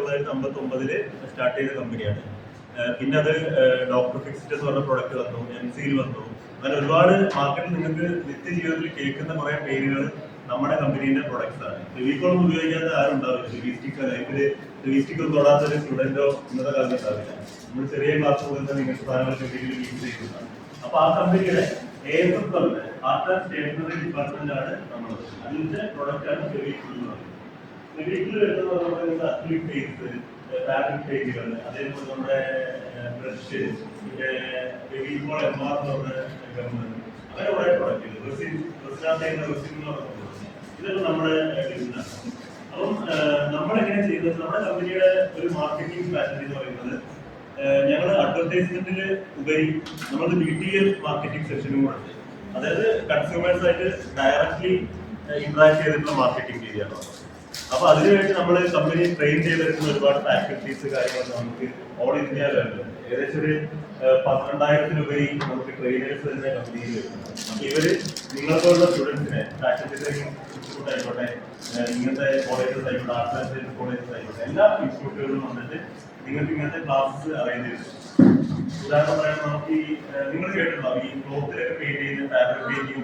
1959 start ചെയ്ത കമ്പനിയാണ്. പിന്നെ അത് ഡോക്ടർ ഫിക്സ്ഡ് എന്ന് പറഞ്ഞ പ്രൊഡക്റ്റ് വന്നു, എംസിയിൽ വന്നു. അങ്ങനെ ഒരുപാട് മാർക്കറ്റിൽ നിങ്ങൾക്ക് നിത്യജീവിതത്തിൽ കേൾക്കുന്ന കുറെ പേരുകൾ നമ്മുടെ കമ്പനീന്റെ പ്രൊഡക്ട്സ് ആണ്. ഫെവിക്കോളൊന്നും ഉപയോഗിക്കാത്ത ആരും ഉണ്ടാവില്ല. ഫെവിസ്റ്റിക് ലൈഫിൽ ഫെവിസ്റ്റിക് ഒന്നും തൊടാത്ത ഒരു സ്റ്റുഡന്റോ ഇന്നത്തെ കാലത്ത് ഉണ്ടാവില്ല. നമ്മൾ ചെറിയ ക്ലാസ് മുതൽ നിങ്ങൾക്ക് സാധനങ്ങൾ ഫെവിയിൽ യൂസ് ചെയ്യുന്നതാണ്. അപ്പൊ ആ കമ്പനിയുടെ AFF art and stationery department ആണ് നമ്മൾ. അതിന്റെ പ്രൊഡക്റ്റ് ആണ് ഫെവിക്കോൾ എന്ന് പറയുന്നത്. ഫെവിക്കോൾ വരുന്നത് അക്രിലിക് പെയിന്റ്, ഫാബ്രിക് പെയിന്റുകൾ, അതേപോലെ നമ്മുടെ ബ്രഷ്, പിന്നെ ഫെവിക്കോൾ MR എന്ന് പറഞ്ഞ ഗമ്മ്, അങ്ങനെ കുറെ പ്രൊഡക്റ്റുകൾ, റെസിൻ എന്ന് പറഞ്ഞ ഇതൊക്കെ നമ്മുടെ ബിസിനസ്. അപ്പം നമ്മളെങ്ങനെ ചെയ്യുന്നത്, നമ്മുടെ കമ്പനിയുടെ ഒരു മാർക്കറ്റിംഗ് സ്ട്രാറ്റജി എന്ന് പറയുന്നത്, ഞങ്ങൾ അഡ്വർടൈസ്മെന്റിന് ഉപരി നമ്മൾ BTL മാർക്കറ്റിംഗ് സെക്ഷനും കൂടെ ഉണ്ട്. അതായത് കൺസ്യൂമേഴ്സ് ആയിട്ട് ഡയറക്ട്ലി ഇന്ററാക്ട് ചെയ്തിട്ടുള്ള മാർക്കറ്റിംഗ് രീതിയാണ്. അപ്പൊ അതിനുവേണ്ടി നമ്മൾ കമ്പനി ട്രെയിൻ ചെയ്തെടുക്കുന്ന ഒരുപാട് ഫാക്കൽറ്റീസ് കാര്യങ്ങൾ നമുക്ക് ഓൾ ഇന്ത്യ ലെവലിൽ ഏകദേശം ഒരു 12,000-ലുപരി നമുക്ക് ട്രെയിനേഴ്സ് തന്നെ കമ്പനിയിൽ വരുന്നുണ്ട്. അപ്പൊ ഇവര് നിങ്ങളെപ്പോലുള്ള സ്റ്റുഡൻസിനെ ഫാഷൻ ഡിസൈനിങ് ഇൻസ്റ്റിറ്റ്യൂട്ട് ആയിക്കോട്ടെ, ഇങ്ങനത്തെ കോളേജസ് ആയിക്കോട്ടെ, ആർട്സ് ആൻഡ് സയൻസ് കോളേജസ് ആയിക്കോട്ടെ, എല്ലാ ഇൻസ്റ്റിറ്റ്യൂട്ടുകളിലും വന്നിട്ട് നിങ്ങൾക്ക് ഇങ്ങനത്തെ ക്ലാസ്സസ് അറേഞ്ച് ചെയ്തിട്ടുണ്ട്. ഉദാഹരണം പറയാൻ നമുക്ക് ഈ നിങ്ങൾ കേട്ടിട്ടുണ്ടാവും ഈ ക്ലോത്തിലൊക്കെ പെയിന്റ് ചെയ്യുന്ന ഫാബ്രിക് പെയിന്റിംഗ്